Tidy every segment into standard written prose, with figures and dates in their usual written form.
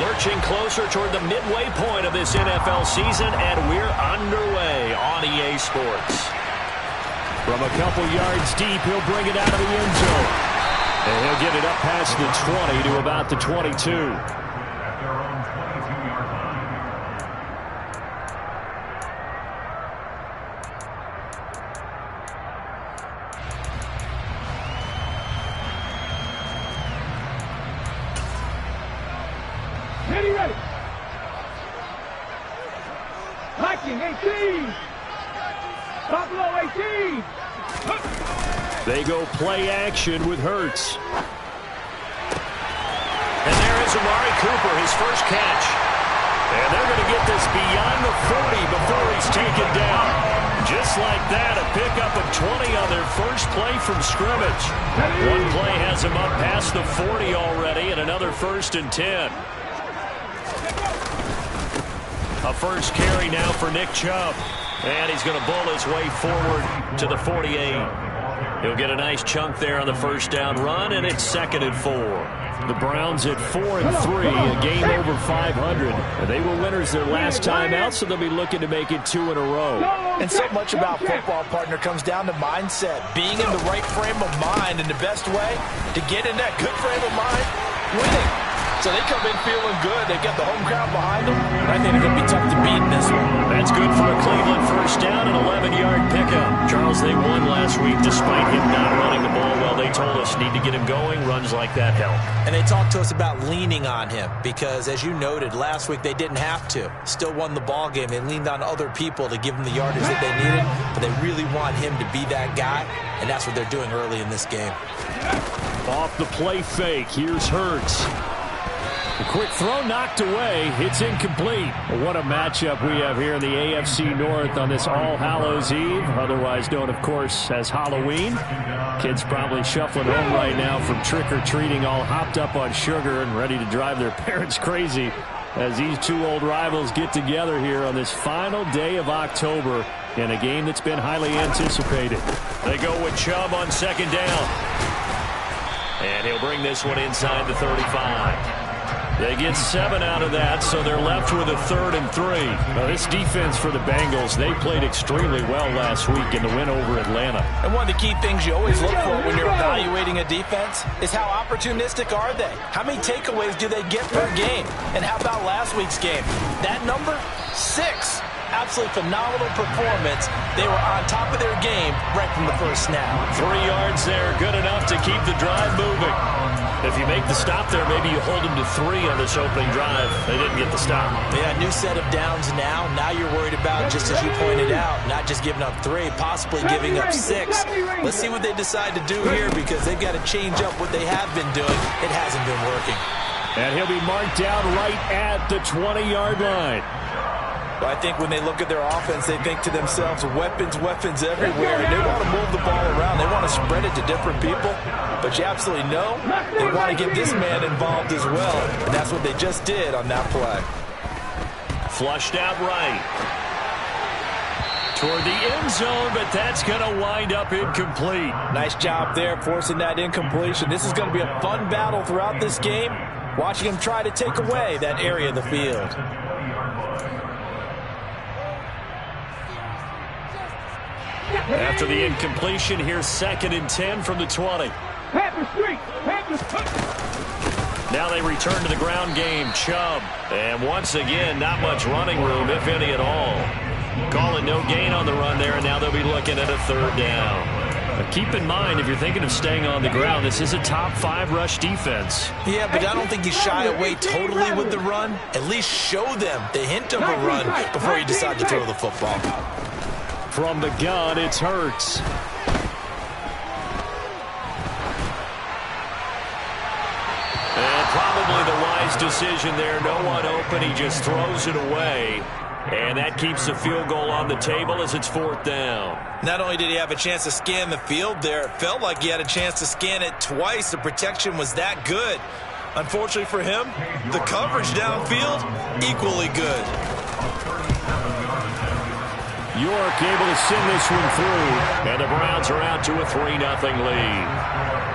Lurching closer toward the midway point of this NFL season, and we're underway on EA Sports. From a couple yards deep, he'll bring it out of the end zone. And he'll get it up past the 20 to about the 22. Ready. Viking 18. Buffalo 18. They go play action with Hurts. And there is Amari Cooper, his first catch. And they're going to get this beyond the 40 before he's taken down. Just like that, a pickup of 20 on their first play from scrimmage. One play has him up past the 40 already, and another 1st and 10. A first carry now for Nick Chubb. And he's going to bull his way forward to the 48. He'll get a nice chunk there on the first down run, and it's 2nd and 4. The Browns at 4-3, a game over 500. They were winners their last time out, so they'll be looking to make it 2 in a row. And so much about football, partner, comes down to mindset. Being in the right frame of mind, and the best way to get in that good frame of mind, winning. So they come in feeling good. They get the home crowd behind them. I think they're going to be tough to beat in this one. That's good for a Cleveland first down, an 11-yard pickup. Charles, they won last week despite him not running the ball well. They told us need to get him going. Runs like that help. And they talked to us about leaning on him because, as you noted, last week they didn't have to. Still won the ball game. They leaned on other people to give them the yardage that they needed, but they really want him to be that guy, and that's what they're doing early in this game. Off the play fake, here's Hurts. A quick throw knocked away. It's incomplete. What a matchup we have here in the AFC North on this All Hallows Eve, otherwise known, of course, as Halloween. Kids probably shuffling home right now from trick-or-treating, all hopped up on sugar and ready to drive their parents crazy as these two old rivals get together here on this final day of October in a game that's been highly anticipated. They go with Chubb on 2nd down. And he'll bring this one inside the 35. They get 7 out of that, so they're left with a 3rd and 3. Now, this defense for the Bengals, they played extremely well last week in the win over Atlanta. And one of the key things you always look for when you're evaluating a defense is how opportunistic are they? How many takeaways do they get per game? And how about last week's game? That number? 6. Absolutely phenomenal performance. They were on top of their game right from the first snap. 3 yards there, good enough to keep the drive moving. If you make the stop there, maybe you hold them to 3 on this opening drive. They didn't get the stop. Yeah, new set of downs now. Now you're worried about, just as you pointed out, not just giving up 3, possibly giving up 6. Let's see what they decide to do here because they've got to change up what they have been doing. It hasn't been working. And he'll be marked down right at the 20-yard line. Well, I think when they look at their offense, they think to themselves, weapons everywhere. And they want to move the ball around. They want to spread it to different people. But you absolutely know they want to get this man involved as well. And that's what they just did on that play. Flushed out right. Toward the end zone, but that's going to wind up incomplete. Nice job there forcing that incompletion. This is going to be a fun battle throughout this game. Watching him try to take away that area of the field. After the incompletion, here's 2nd and 10 from the 20. Now they return to the ground game. Chubb. And once again, not much running room, if any at all. Calling no gain on the run there, and now they'll be looking at a 3rd down. But keep in mind, if you're thinking of staying on the ground, this is a top 5 rush defense. Yeah, but I don't think you shy away totally with the run. At least show them the hint of a run before you decide to throw the football. From the gun, it's Hurts. And probably the wise decision there. No one open. He just throws it away. And that keeps the field goal on the table as it's 4th down. Not only did he have a chance to scan the field there, it felt like he had a chance to scan it twice. The protection was that good. Unfortunately for him, the coverage downfield, equally good. York able to send this one through, and the Browns are out to a 3-0 lead.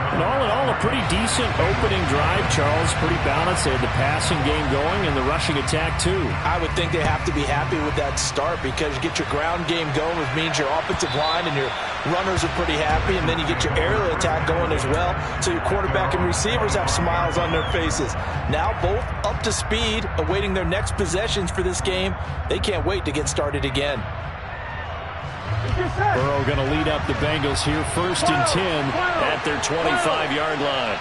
And all in all, a pretty decent opening drive, Charles. Pretty balanced. They had the passing game going and the rushing attack, too. I would think they have to be happy with that start because you get your ground game going, which means your offensive line and your runners are pretty happy, and then you get your aerial attack going as well. So your quarterback and receivers have smiles on their faces. Now both up to speed, awaiting their next possessions for this game. They can't wait to get started again. Burrow going to lead up the Bengals here, 1st and 10 at their 25-yard line.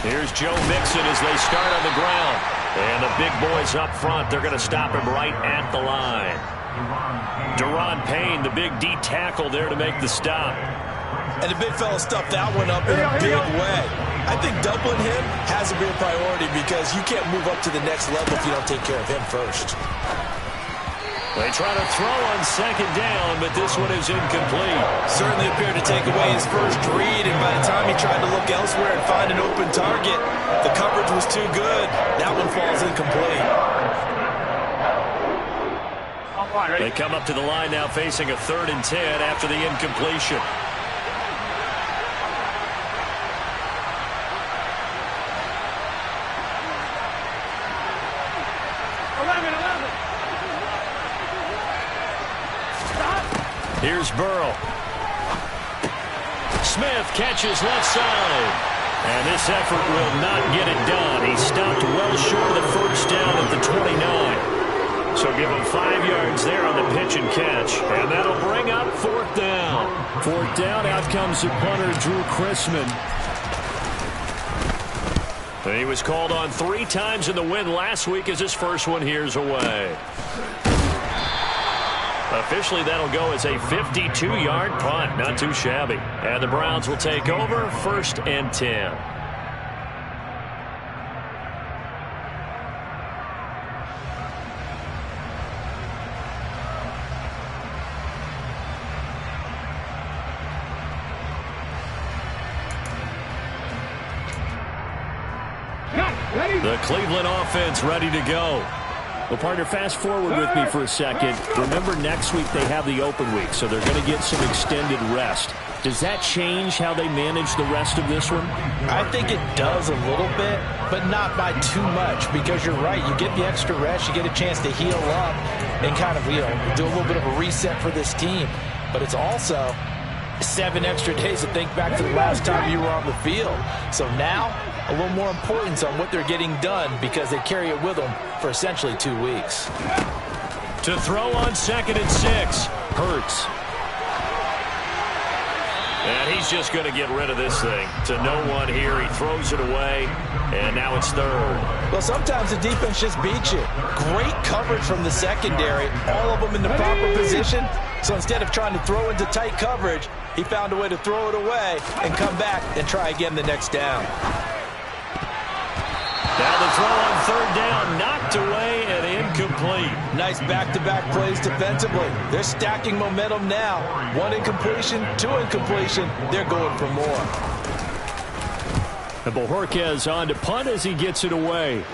Here's Joe Mixon as they start on the ground. And the big boys up front, they're going to stop him right at the line. Deron Payne, the big D tackle there to make the stop. And the big fella stuffed that one up in a big way. I think doubling him has to be a priority because you can't move up to the next level if you don't take care of him first. They try to throw on 2nd down, but this one is incomplete. Certainly appeared to take away his first read, and by the time he tried to look elsewhere and find an open target, the coverage was too good. That one falls incomplete. They come up to the line now facing a 3rd and 10 after the incompletion. Here's Burrow. Smith catches left side. And this effort will not get it done. He stopped well short of the 1st down at the 29. So give him 5 yards there on the pitch and catch. And that'll bring up 4th down. 4th down, out comes the punter, Drew Chrisman. And he was called on 3 times in the win last week as his first one here's away. Officially, that'll go as a 52-yard punt. Not too shabby. And the Browns will take over, 1st and 10. The Cleveland offense ready to go. Well, partner, fast forward with me for a second. Remember, next week they have the open week, so they're going to get some extended rest. Does that change how they manage the rest of this one? I think it does a little bit, but not by too much, because you're right. You get the extra rest, you get a chance to heal up and kind of, do a little bit of a reset for this team. But it's also 7 extra days to think back to the last time you were on the field. So now, a little more importance on what they're getting done because they carry it with them for essentially 2 weeks. To throw on 2nd and 6, Hurts. And he's just going to get rid of this thing. To no one here, he throws it away, and now it's 3rd. Well, sometimes the defense just beats you. Great coverage from the secondary, all of them in the proper position. So instead of trying to throw into tight coverage, he found a way to throw it away and come back and try again the next down. Now the throw on 3rd down, knocked away and incomplete. Nice back-to-back plays defensively. They're stacking momentum now. 1 incompletion, 2 incompletion. They're going for more. And Bojorquez on to punt as he gets it away.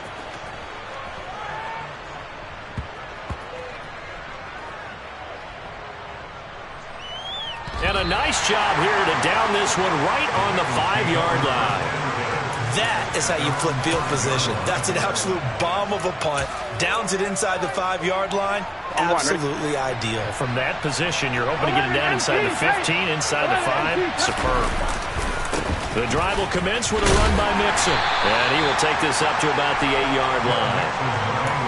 And a nice job here to down this one right on the 5-yard line. That is how you flip field position. That's an absolute bomb of a punt. Downs it inside the 5-yard line. Absolutely ideal. From that position, you're hoping to get it down inside the 15, inside the 5. Superb. The drive will commence with a run by Mixon. And he will take this up to about the 8-yard line.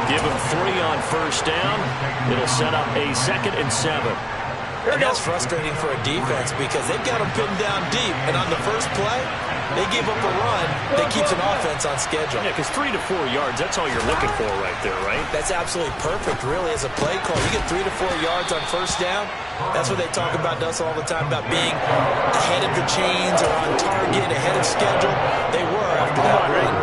Give him 3 on 1st down. It'll set up a 2nd and 7. And that's frustrating for a defense because they've got them pinned down deep. And on the first play, they give up a run that keeps an offense on schedule. Yeah, because 3 to 4 yards, that's all you're looking for right there, right? That's absolutely perfect, really, as a play call. You get 3 to 4 yards on 1st down. That's what they talk about to us all the time, about being ahead of the chains or on target, ahead of schedule. They were after that run.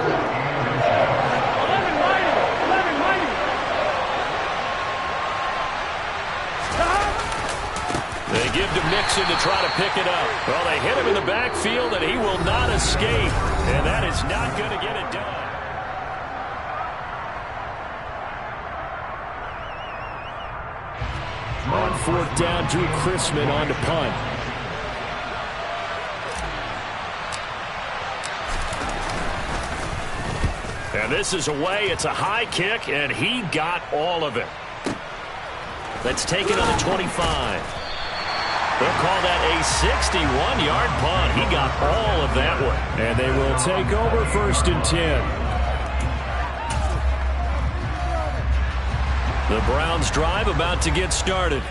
They give to Mixon to try to pick it up. Well, they hit him in the backfield, and he will not escape. And that is not going to get it done. On 4th down. Drew Chrisman on to punt. And this is away. It's a high kick, and he got all of it. Let's take it on the 25. They'll call that a 61-yard punt. He got all of that one. And they will take over 1st and 10. The Browns drive about to get started.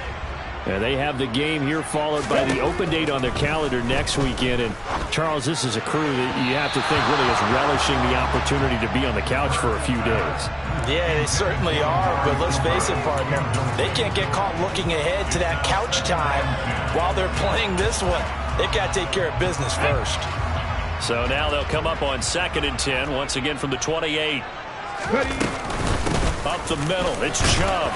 And they have the game here followed by the open date on their calendar next weekend. And, Charles, this is a crew that you have to think really is relishing the opportunity to be on the couch for a few days. Yeah, they certainly are. But let's face it, partner, they can't get caught looking ahead to that couch time while they're playing this one. They've got to take care of business first. So now they'll come up on 2nd and 10, once again from the 28. Up the middle, it's Chubb.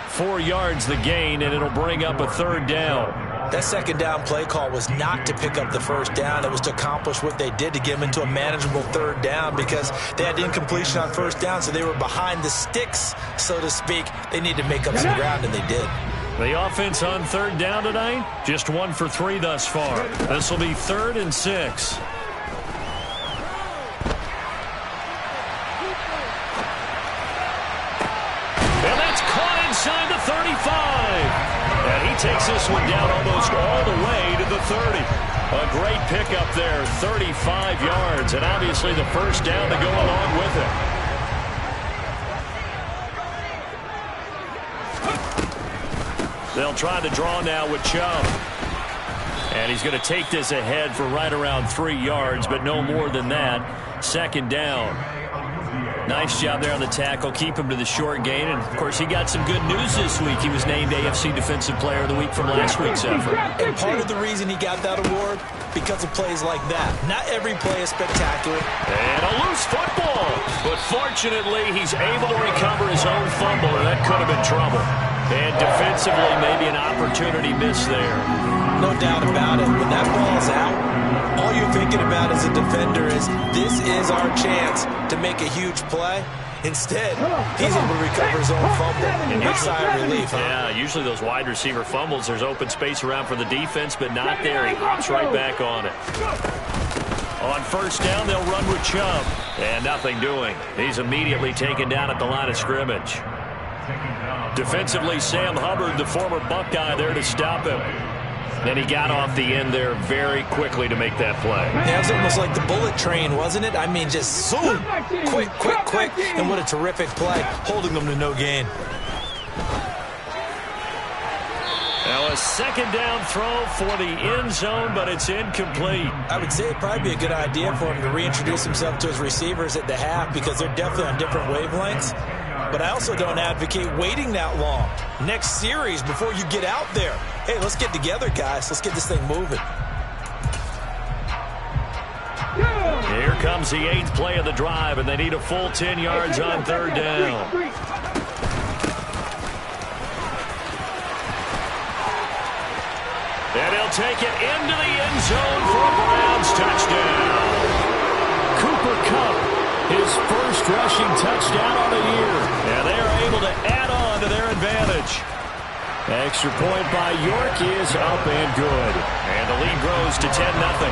4 yards the gain, and it'll bring up a 3rd down. That 2nd down play call was not to pick up the 1st down. It was to accomplish what they did to get them into a manageable 3rd down because they had incompletion on 1st down, so they were behind the sticks, so to speak. They need to make up some ground, and they did. The offense on 3rd down tonight, just 1 for 3 thus far. This will be 3rd and 6. And that's caught inside the 35. And he takes this one down almost all the way to the 30. A great pickup there, 35 yards, and obviously the 1st down to go along with it. They'll try the draw now with Chubb. And he's going to take this ahead for right around 3 yards, but no more than that. 2nd down. Nice job there on the tackle. Keep him to the short gain. And, of course, he got some good news this week. He was named AFC Defensive Player of the Week from last week's effort. And part of the reason he got that award, because of plays like that. Not every play is spectacular. And a loose football. But fortunately, he's able to recover his own fumble, and that could have been trouble. And defensively, maybe an opportunity missed there. No doubt about it. When that ball's out, all you're thinking about as a defender is, this is our chance to make a huge play. Instead, he's able to recover his own fumble. And big sigh of relief, huh? Yeah, usually those wide receiver fumbles, there's open space around for the defense, but not there. He hops right back on it. On 1st down, they'll run with Chubb. And nothing doing. He's immediately taken down at the line of scrimmage. Defensively, Sam Hubbard, the former Buckeye, there to stop him. And he got off the end there very quickly to make that play. Yeah, it was almost like the bullet train, wasn't it? I mean, just zoom, quick, quick, quick. And what a terrific play, holding them to no gain. Now a 2nd down throw for the end zone, but it's incomplete. I would say it'd probably be a good idea for him to reintroduce himself to his receivers at the half because they're definitely on different wavelengths. But I also don't advocate waiting that long. Next series before you get out there. Hey, let's get together, guys. Let's get this thing moving. Here comes the 8th play of the drive, and they need a full 10 yards on 3rd down. And he'll take it into the end zone for a Browns touchdown. Cooper Kupp, his first rushing touchdown on the year. And they are able to add on to their advantage. Extra point by York is up and good. And the lead grows to 10-0.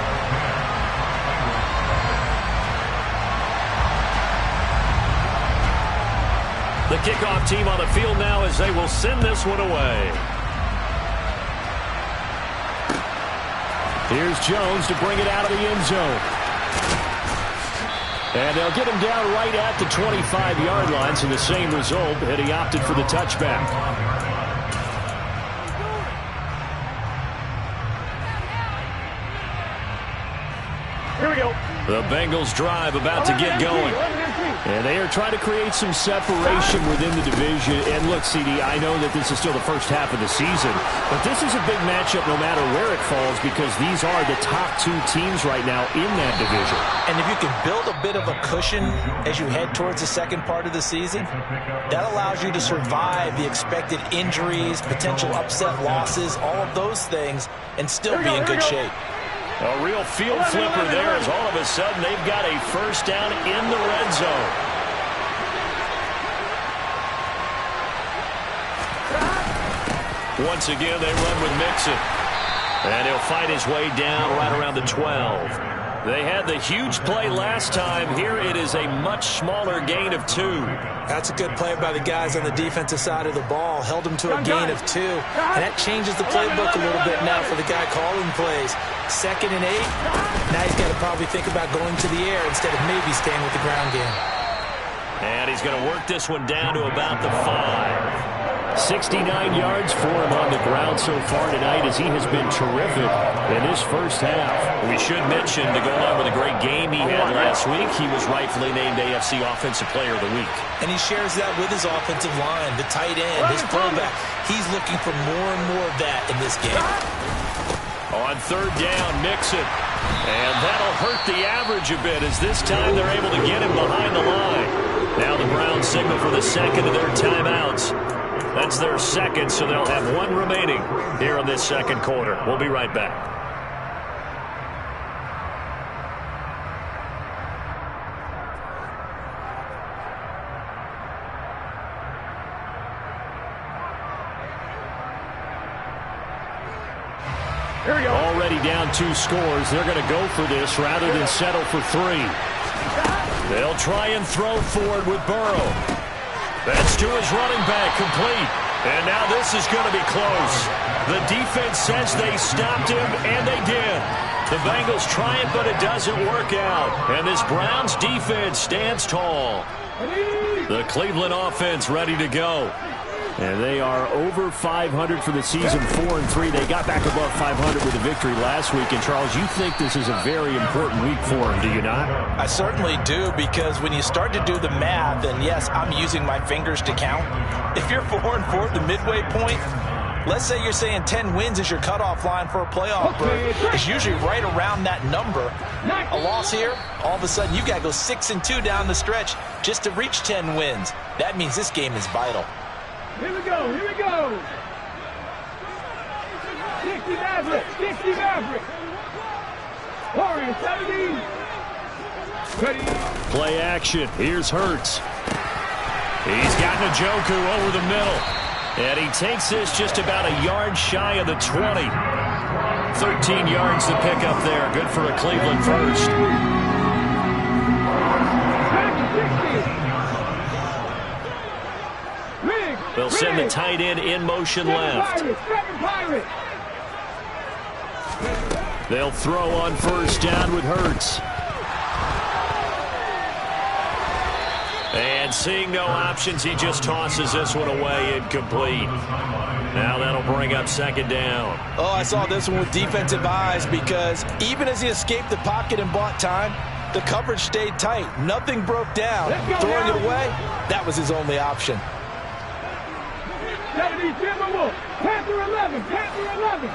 The kickoff team on the field now as they will send this one away. Here's Jones to bring it out of the end zone. And they'll get him down right at the 25-yard line, so the same result, and he opted for the touchback. Here we go. The Bengals drive about to get going. And they are trying to create some separation within the division. And look, CD, I know that this is still the first half of the season, but this is a big matchup no matter where it falls because these are the top 2 teams right now in that division. And if you can build a bit of a cushion as you head towards the second part of the season, that allows you to survive the expected injuries, potential upset losses, all of those things, and still be in good shape. A real field flipper there as all of a sudden they've got a first down in the red zone. Once again, they run with Mixon. And he'll fight his way down right around the 12. They had the huge play last time. Here it is a much smaller gain of 2. That's a good play by the guys on the defensive side of the ball. Held him to a gain of 2. And that changes the playbook a little bit now for the guy calling plays. 2nd and 8. Now he's got to probably think about going to the air instead of maybe staying with the ground game. And he's going to work this one down to about the 5. 69 yards for him on the ground so far tonight as he has been terrific in this first half. We should mention, to go along with a great game he had last week, he was rightfully named AFC Offensive Player of the Week. And he shares that with his offensive line, the tight end, his fullback. He's looking for more and more of that in this game. On 3rd down, Mixon. And that'll hurt the average a bit as this time they're able to get him behind the line. Now the Browns signal for the second of their timeouts. That's their second, so they'll have 1 remaining here in this second quarter. We'll be right back. Here we go. Already down 2 scores. They're going to go for this rather than settle for 3. They'll try and throw forward with Burrow. That's to his running back, complete. And now this is going to be close. The defense says they stopped him, and they did. The Bengals try it, but it doesn't work out. And this Browns defense stands tall. The Cleveland offense ready to go. And they are over 500 for the season, 4-3. They got back above 500 with a victory last week. And, Charles, you think this is a very important week for them, do you not? I certainly do, because when you start to do the math, and yes, I'm using my fingers to count. If you're 4-4 at the midway point, let's say you're saying 10 wins is your cutoff line for a playoff berth. It's usually right around that number. A loss here, all of a sudden you got to go 6-2 down the stretch just to reach 10 wins. That means this game is vital. Here we go, here we go. 60 Maverick, 60 Maverick. Warriors, 70. Ready. Play action. Here's Hurts. He's got Njoku over the middle. And he takes this just about a yard shy of the 20. 13 yards to pick up there. Good for a Cleveland first. They'll send the tight end in motion left. They'll throw on 1st down with Hurts. And seeing no options, he just tosses this one away, incomplete. Now that'll bring up 2nd down. Oh, I saw this one with defensive eyes, because even as he escaped the pocket and bought time, the coverage stayed tight. Nothing broke down. Throwing it away, that was his only option. 70 Timberwolves, Panther 11, Panther 11.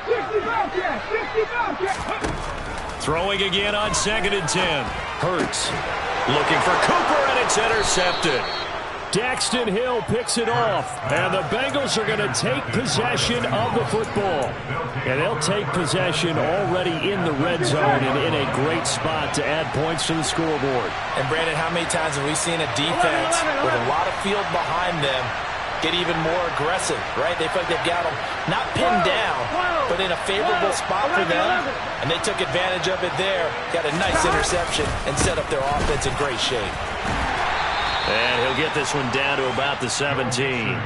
60 Bobcat, 60 Bobcat. Throwing again on 2nd and 10. Hurts looking for Cooper, and it's intercepted. Daxton Hill picks it off, and the Bengals are going to take possession of the football. And they'll take possession already in the red zone and in a great spot to add points to the scoreboard. And, Brandon, how many times have we seen a defense with a lot of field behind them get even more aggressive, right? They feel like they've got them not pinned down, but in a favorable spot for them, and they took advantage of it there, got a nice interception, and set up their offense in great shape. And he'll get this one down to about the 17.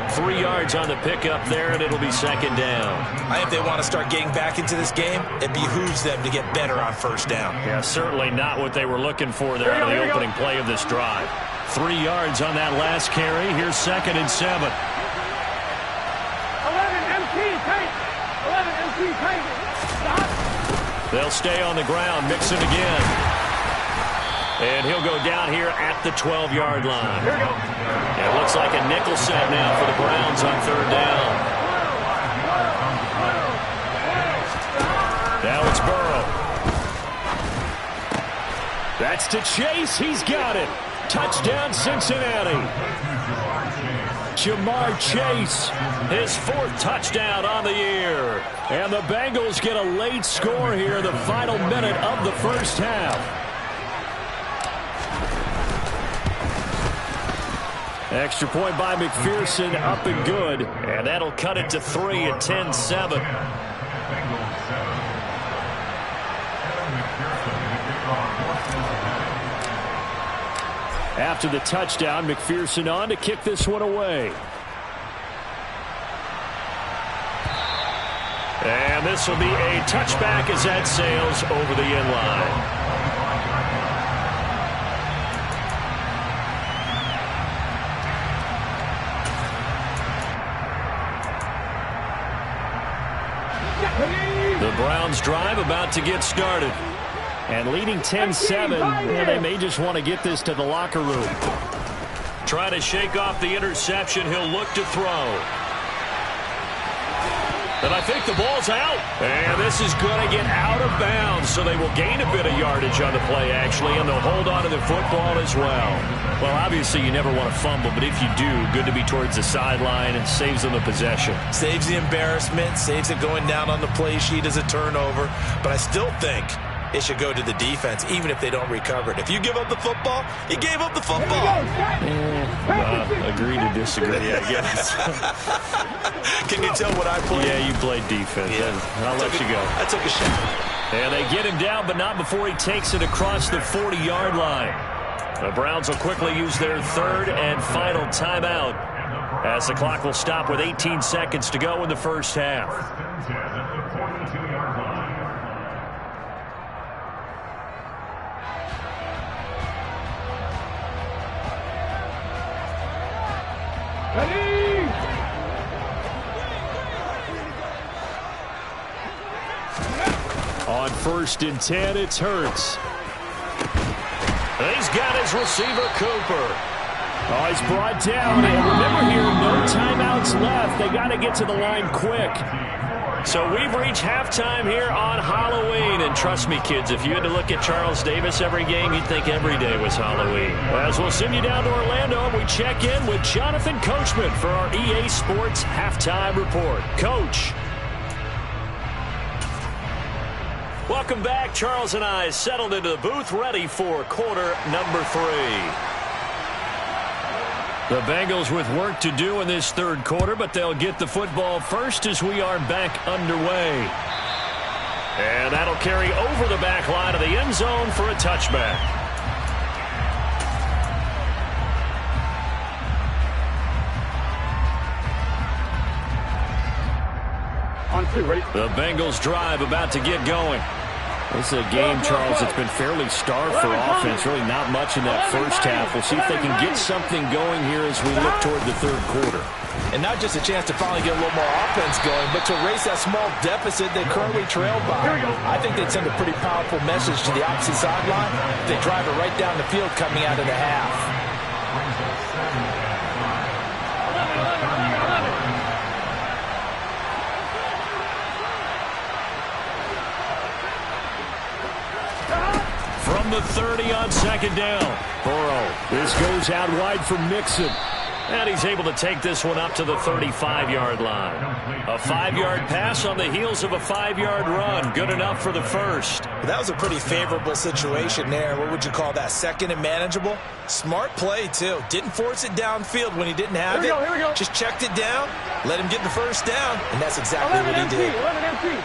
3 yards on the pickup there, and it'll be 2nd down. I think they want to start getting back into this game. It behooves them to get better on 1st down. Yeah, certainly not what they were looking for there on the opening play of this drive. 3 yards on that last carry. Here's 2nd and 7. 11 MT tight. 11 MT tight. Stop. They'll stay on the ground. Mixon again. And he'll go down here at the 12-yard line. Here we go. It looks like a nickel set now for the Browns on 3rd down. Now it's Burrow. That's to Chase. He's got it. Touchdown, Cincinnati. Jamar Chase, his 4th touchdown on the year. And the Bengals get a late score here, the final minute of the first half. Extra point by McPherson, up and good. And that'll cut it to 3 at 10-7. After the touchdown, McPherson on to kick this one away. And this will be a touchback as that sails over the end line. The Browns drive about to get started. And leading 10-7, they may just want to get this to the locker room. Trying to shake off the interception, he'll look to throw. And I think the ball's out. And this is going to get out of bounds, so they will gain a bit of yardage on the play, actually, and they'll hold on to the football as well. Well, obviously, you never want to fumble, but if you do, good to be towards the sideline. It saves them the possession. Saves the embarrassment, saves it going down on the play sheet as a turnover. But I still think it should go to the defense, even if they don't recover it. If you give up the football, you gave up the football. Agree to disagree, I guess. Can you tell what I played? Yeah, you played defense. Yeah. I'll let you go. I took a shot. And they get him down, but not before he takes it across the 40-yard line. The Browns will quickly use their third and final timeout, as the clock will stop with 18 seconds to go in the first half. Ready? On 1st and 10, it's Hurts. He's got his receiver, Cooper. Oh, he's brought down. And remember here, no timeouts left. They got to get to the line quick. So we've reached halftime here on Halloween. And trust me, kids, if you had to look at Charles Davis every game, you'd think every day was Halloween. As we'll send you down to Orlando, and we check in with Jonathan Coachman for our EA Sports Halftime Report. Coach. Welcome back. Charles and I settled into the booth, ready for quarter number 3. The Bengals with work to do in this third quarter, but they'll get the football first as we are back underway. And that'll carry over the back line of the end zone for a touchback. On 2, ready? The Bengals drive about to get going. This is a game, Charles, that's been fairly starved for offense. Really not much in that first half. We'll see if they can get something going here as we look toward the third quarter. And not just a chance to finally get a little more offense going, but to erase that small deficit they currently trailed by. I think they'd send a pretty powerful message to the opposite sideline if they drive it right down the field coming out of the half. From the 30 on 2nd down. Burrow. This goes out wide for Mixon. And he's able to take this one up to the 35-yard line. A 5-yard pass on the heels of a 5-yard run. Good enough for the first. That was a pretty favorable situation there. What would you call that? Second and manageable? Smart play, too. Didn't force it downfield when he didn't have it. Here we go. Just checked it down, let him get the first down, and that's exactly what he did. 11 empty.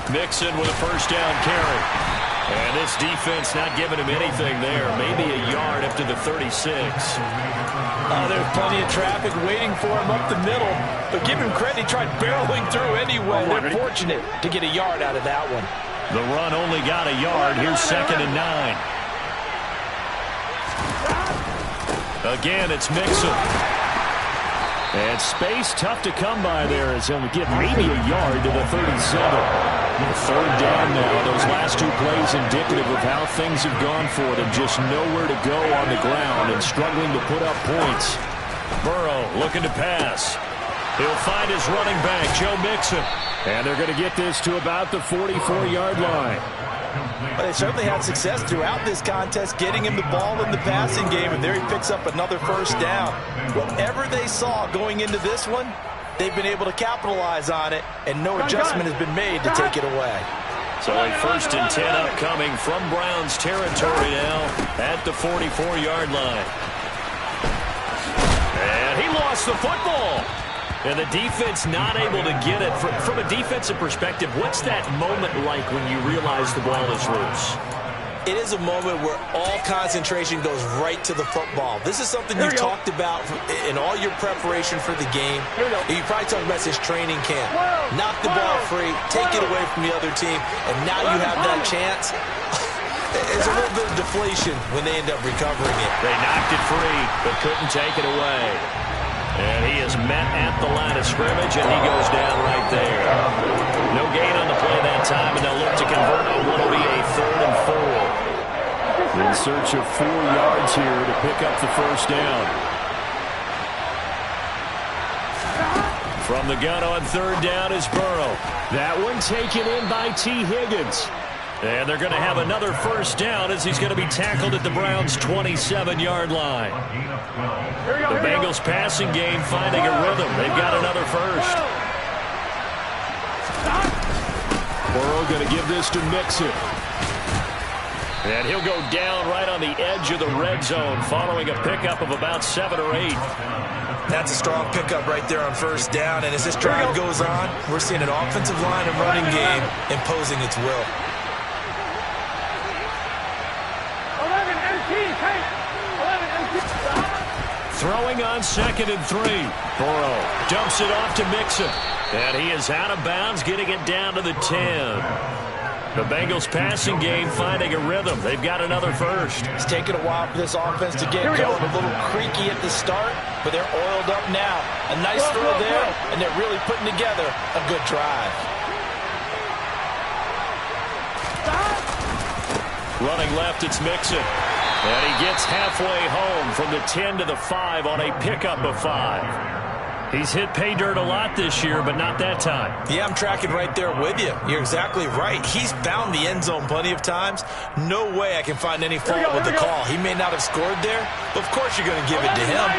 Mixon with a first down carry. And this defense not giving him anything there. Maybe a yard up to the 36. There's plenty of traffic waiting for him up the middle. But give him credit, he tried barreling through anyway. They're fortunate to get a yard out of that one. The run only got a yard. Here's 2nd and 9. Again, it's Mixon. And space tough to come by there as he'll get maybe a yard to the 37. Third down now. Those last 2 plays indicative of how things have gone for them. Just nowhere to go on the ground and struggling to put up points. Burrow looking to pass. He'll find his running back, Joe Mixon. And they're going to get this to about the 44-yard line. But they certainly had success throughout this contest, getting him the ball in the passing game, and there he picks up another first down. Whatever they saw going into this one, they've been able to capitalize on it, and no adjustment has been made to take it away. So a 1st and 10 upcoming from Browns territory now at the 44-yard line. And he lost the football. And the defense not able to get it. From a defensive perspective, what's that moment like when you realize the ball is loose? It is a moment where all concentration goes right to the football. This is something you've talked about in all your preparation for the game. You probably talked about this training camp. Knock the ball free, take it away from the other team, and now you have that chance. There's a little bit of deflation when they end up recovering it. They knocked it free, but couldn't take it away. And he is met at the line of scrimmage, and he goes down right there. No gain on the play that time, and they'll look to convert on what will be a 3rd and 4. In search of 4 yards here to pick up the 1st down. From the gun on 3rd down is Burrow. That one taken in by T. Higgins. And they're going to have another 1st down as he's going to be tackled at the Browns' 27-yard line. The Bengals passing game finding a rhythm. They've got another 1st. Burrow going to give this to Mixon. And he'll go down right on the edge of the red zone following a pickup of about 7 or 8. That's a strong pickup right there on 1st down. And as this drive goes on, we're seeing an offensive line and running game imposing its will. Throwing on 2nd and 3. Burrow dumps it off to Mixon. And he is out of bounds, getting it down to the 10. The Bengals passing game finding a rhythm. They've got another 1st. It's taken a while for this offense to get going. A little creaky at the start, but they're oiled up now. A nice throw there, and they're really putting together a good drive. Running left, it's Mixon. And he gets halfway home from the 10 to the 5 on a pickup of 5. He's hit pay dirt a lot this year, but not that time. Yeah, I'm tracking right there with you. You're exactly right. He's found the end zone plenty of times. No way I can find any fault with the call. He may not have scored there, but of course you're going to give it to him.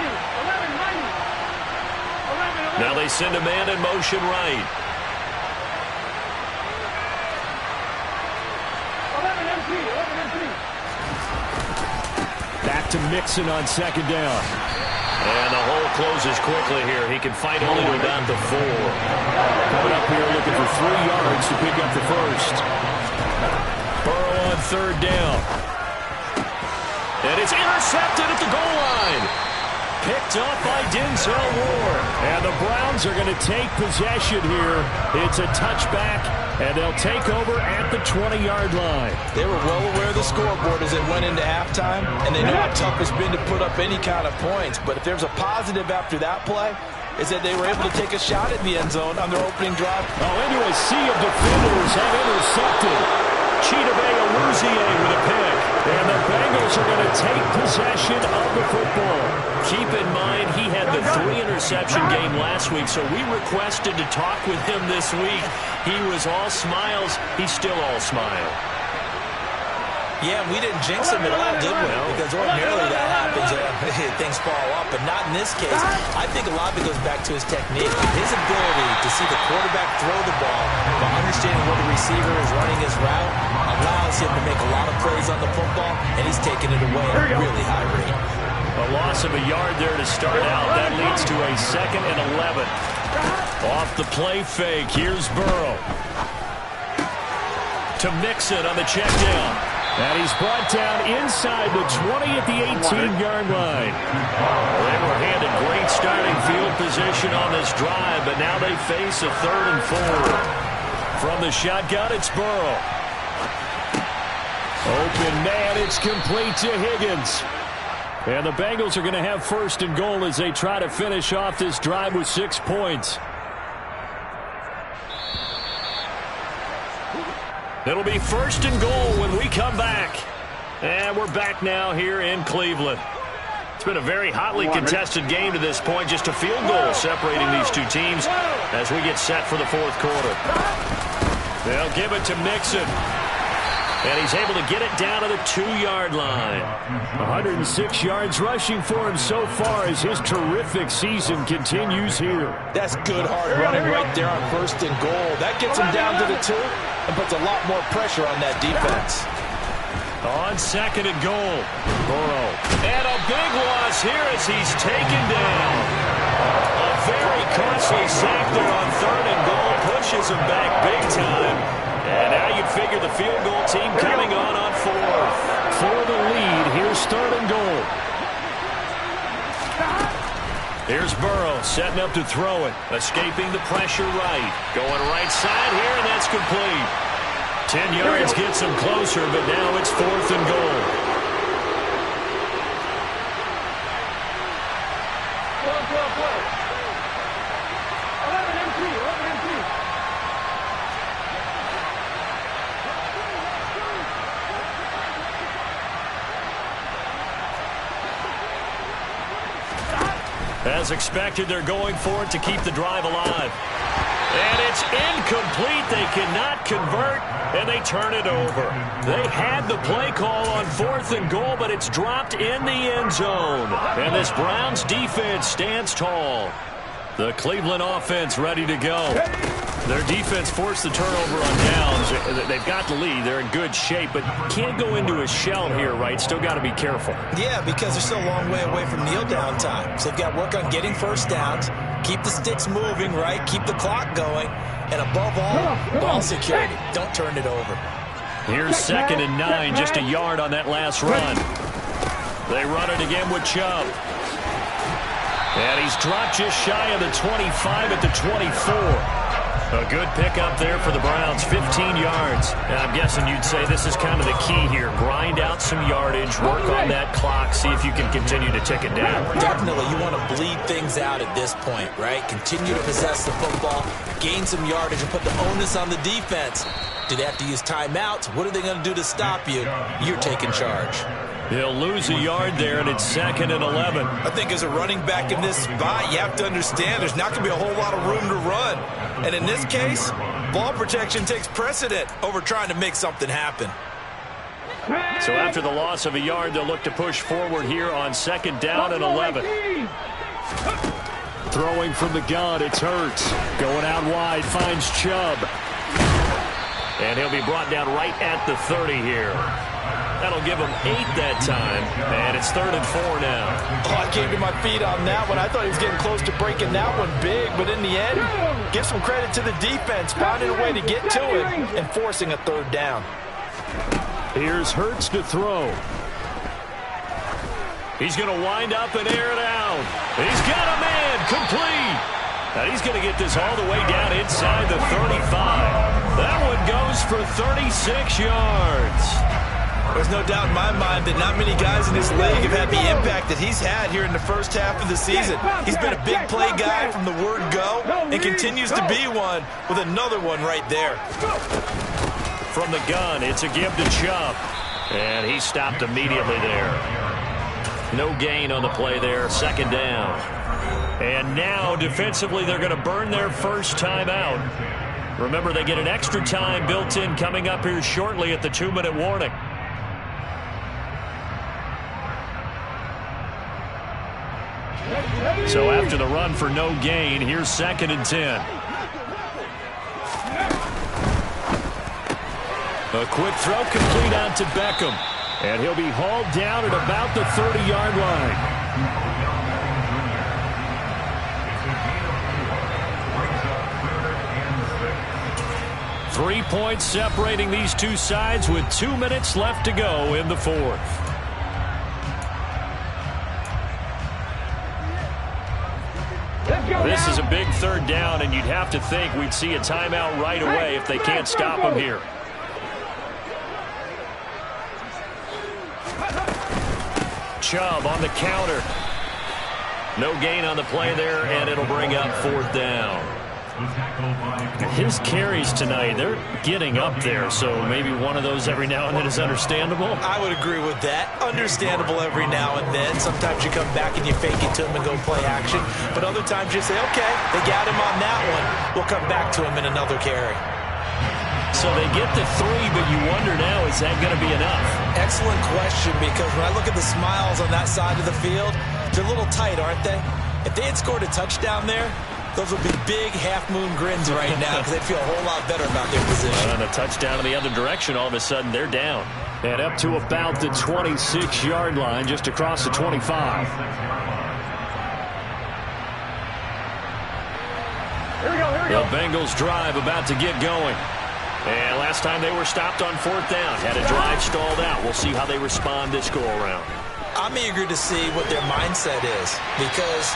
Now they send a man in motion right. Back to Mixon on 2nd down. And the hole closes quickly here. He can fight only to about the 4. Coming up here looking for 3 yards to pick up the 1st. Burrow on 3rd down. And it's intercepted at the goal line. Picked off by Denzel Ward. And the Browns are going to take possession here. It's a touchback, and they'll take over at the 20-yard line. They were well aware of the scoreboard as it went into halftime, and they know how tough it's been to put up any kind of points. But if there's a positive after that play, is that they were able to take a shot at the end zone on their opening drive. Oh, into a sea of defenders have intercepted. Chidobe with a pick. And the Bengals are going to take possession of the football. Keep in mind, he had the 3-interception game last week, so we requested to talk with him this week. He was all smiles. He's still all smile. Yeah, we didn't jinx him at all, did we? Because ordinarily that happens. Things fall off, but not in this case. I think a lot of it goes back to his technique. His ability to see the quarterback throw the ball, but understanding where the receiver is running his route allows him to make a lot of plays on the football, and he's taking it away at a really high rate. A loss of a yard there to start out. That leads to a 2nd and 11. Off the play fake. Here's Burrow. To Mixon on the check down. And he's brought down inside the 20 at the 18-yard line. They were handed great starting field position on this drive, but now they face a 3rd and 4. From the shotgun, it's Burrow. Open man, it's complete to Higgins. And the Bengals are going to have 1st and goal as they try to finish off this drive with 6 points. It'll be 1st and goal when we come back. And we're back now here in Cleveland. It's been a very hotly contested game to this point. Just a field goal separating these two teams as we get set for the 4th quarter. They'll give it to Mixon. And he's able to get it down to the 2-yard line. 106 yards rushing for him so far as his terrific season continues here. That's good hard running right there on 1st and goal. That gets him down to the 2 and puts a lot more pressure on that defense. On 2nd and goal, Burrow. And a big loss here as he's taken down. A very costly sack there on 3rd and goal pushes him back big time. And now you figure the field goal team coming on 4th. For the lead, here's 3rd and goal. Here's Burrow setting up to throw it. Escaping the pressure right. Going right side here, and that's complete. 10 yards gets him closer, but now it's 4th and goal. As expected, they're going for it to keep the drive alive. And it's incomplete. They cannot convert, and they turn it over. They had the play call on 4th and goal, but it's dropped in the end zone. And this Browns defense stands tall. The Cleveland offense ready to go. Their defense forced the turnover on downs. They've got the lead. They're in good shape, but can't go into a shell here, right? Still got to be careful. Yeah, because they're still a long way away from kneel down time. So they've got to work on getting first downs, keep the sticks moving, right? Keep the clock going, and above all, ball security. Don't turn it over. Here's 2nd and 9, just a yard on that last run. They run it again with Chubb. And he's dropped just shy of the 25 at the 24. A good pickup there for the Browns, 15 yards. And I'm guessing you'd say this is kind of the key here. Grind out some yardage, work on that clock, see if you can continue to tick it down. Definitely, you want to bleed things out at this point, right? Continue to possess the football, gain some yardage, and put the onus on the defense. Do they have to use timeouts? What are they going to do to stop you? You're taking charge. He'll lose a yard there, and it's 2nd and 11. I think as a running back in this spot, you have to understand there's not going to be a whole lot of room to run. And in this case, ball protection takes precedent over trying to make something happen. So after the loss of a yard, they'll look to push forward here on 2nd down and 11. Throwing from the gun, it's Hurts. Going out wide, finds Chubb. And he'll be brought down right at the 30 here. That'll give him 8 that time, and it's 3rd and 4 now. Oh, I came to my feet on that one. I thought he was getting close to breaking that one big, but in the end, give some credit to the defense, finding a way to get to it and forcing a 3rd down. Here's Hurts to throw. He's going to wind up and air it out. He's got a man, complete. And he's going to get this all the way down inside the 35. That one goes for 36 yards. There's no doubt in my mind that not many guys in this league have had the impact that he's had here in the first half of the season. He's been a big play guy from the word go and continues to be one with another one right there. From the gun, it's a give to Chubb. And he stopped immediately there. No gain on the play there, 2nd down. And now, defensively, they're going to burn their first time out. Remember, they get an extra time built in coming up here shortly at the 2-minute warning. So after the run for no gain, here's 2nd and 10. A quick throw complete out to Beckham. And he'll be hauled down at about the 30-yard line. 3 points separating these two sides with 2 minutes left to go in the 4th. This is a big 3rd down, and you'd have to think we'd see a timeout right away if they can't stop him here. Chubb on the counter. No gain on the play there, and it'll bring up 4th down. His carries tonight, they're getting up there, so maybe one of those every now and then is understandable. I would agree with that. Understandable every now and then. Sometimes you come back and you fake it to him and go play action. But other times you say, okay, they got him on that one. We'll come back to him in another carry. So they get the 3, but you wonder now, is that going to be enough? Excellent question, because when I look at the smiles on that side of the field, they're a little tight, aren't they? If they had scored a touchdown there, those would be big half-moon grins right now because they'd feel a whole lot better about their position. And a touchdown in the other direction, all of a sudden they're down. And up to about the 26-yard line, just across the 25. Here we go, here we go. The Bengals drive about to get going. And last time they were stopped on 4th down, had a drive stalled out. We'll see how they respond this go-around. I'm eager to see what their mindset is, because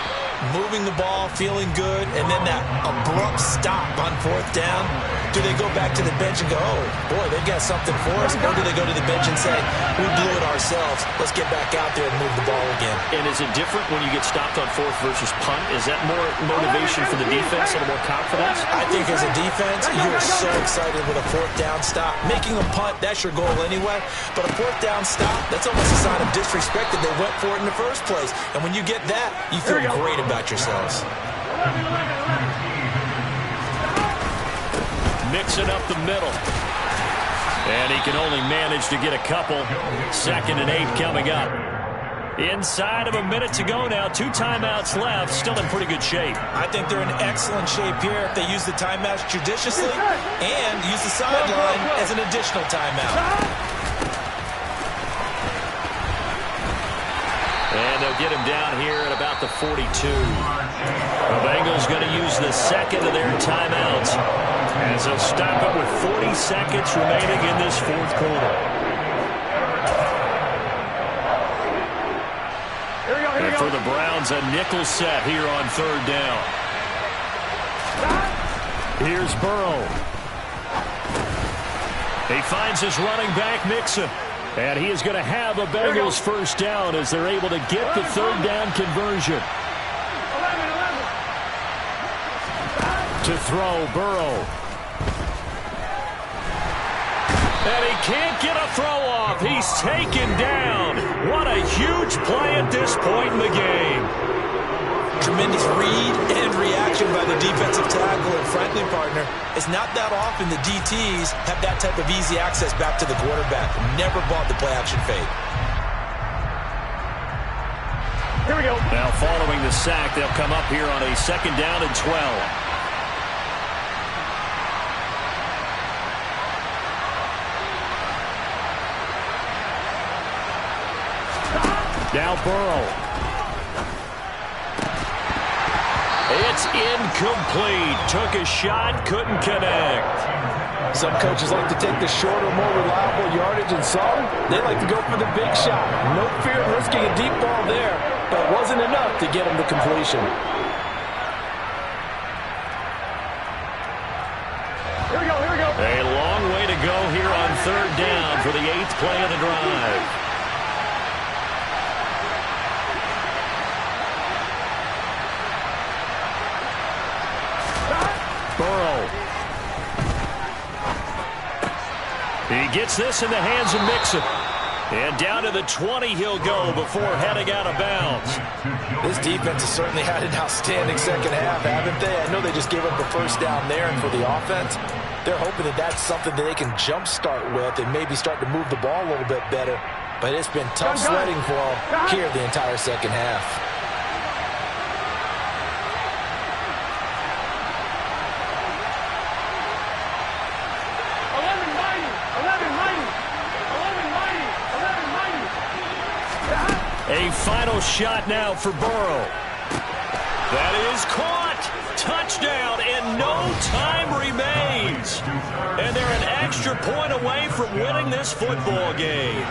moving the ball, feeling good, and then that abrupt stop on 4th down, do they go back to the bench and go, oh, boy, they've got something for us, or do they go to the bench and say, we blew it ourselves, let's get back out there and move the ball again? And is it different when you get stopped on 4th versus punt? Is that more motivation for the defense, a little more confidence? I think as a defense, you're so excited with a 4th down stop. Making a punt, that's your goal anyway, but a 4th down stop, that's almost a sign of disrespect that they went for it in the first place. And when you get that, you feel great about yourselves. Mixing up the middle. And he can only manage to get a couple. 2nd and 8 coming up. Inside of a minute to go now. 2 timeouts left. Still in pretty good shape. I think they're in excellent shape here if they use the timeouts judiciously and use the sideline as an additional timeout. And they'll get him down here at about the 42. The Bengals going to use the 2nd of their timeouts as they'll stop it with 40 seconds remaining in this 4th quarter. And for the Browns, a nickel set here on 3rd down. Here's Burrow. He finds his running back, Mixon. And he is going to have a Bengals 1st down as they're able to get the 3rd down conversion. To throw, Burrow. And he can't get a throw off. He's taken down. What a huge play at this point in the game. Tremendous read and reaction by the defensive tackle, and frankly, partner, it's not that often the DTs have that type of easy access back to the quarterback. Never bought the play-action fake. Here we go. Now following the sack, they'll come up here on a 2nd down and 12. Now Burrow. It's incomplete. Took a shot, couldn't connect. Some coaches like to take the shorter, more reliable yardage, and some, they like to go for the big shot. No fear of risking a deep ball there, but it wasn't enough to get him to completion. Here we go, here we go. A long way to go here on 3rd down for the 8th play of the drive. Burrow. He gets this in the hands of Mixon. And down to the 20 he'll go before heading out of bounds. This defense has certainly had an outstanding second half, haven't they? I know they just gave up the 1st down there, and for the offense, they're hoping that that's something that they can jumpstart with and maybe start to move the ball a little bit better. But it's been tough sledding for them here the entire second half. A final shot now for Burrow. That is caught. Touchdown, and no time remains. And they're an extra point away from winning this football game.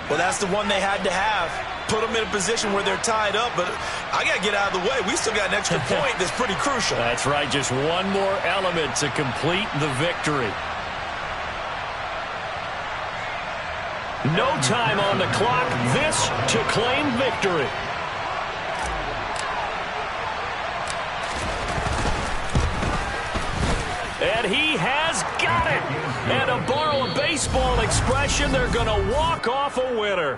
Well, that's the one they had to have. Put them in a position where they're tied up, but I got to get out of the way. We still got an extra point that's pretty crucial. That's right, just one more element to complete the victory. No time on the clock. This to claim victory. And he has got it. And to borrow a baseball expression, they're going to walk off a winner.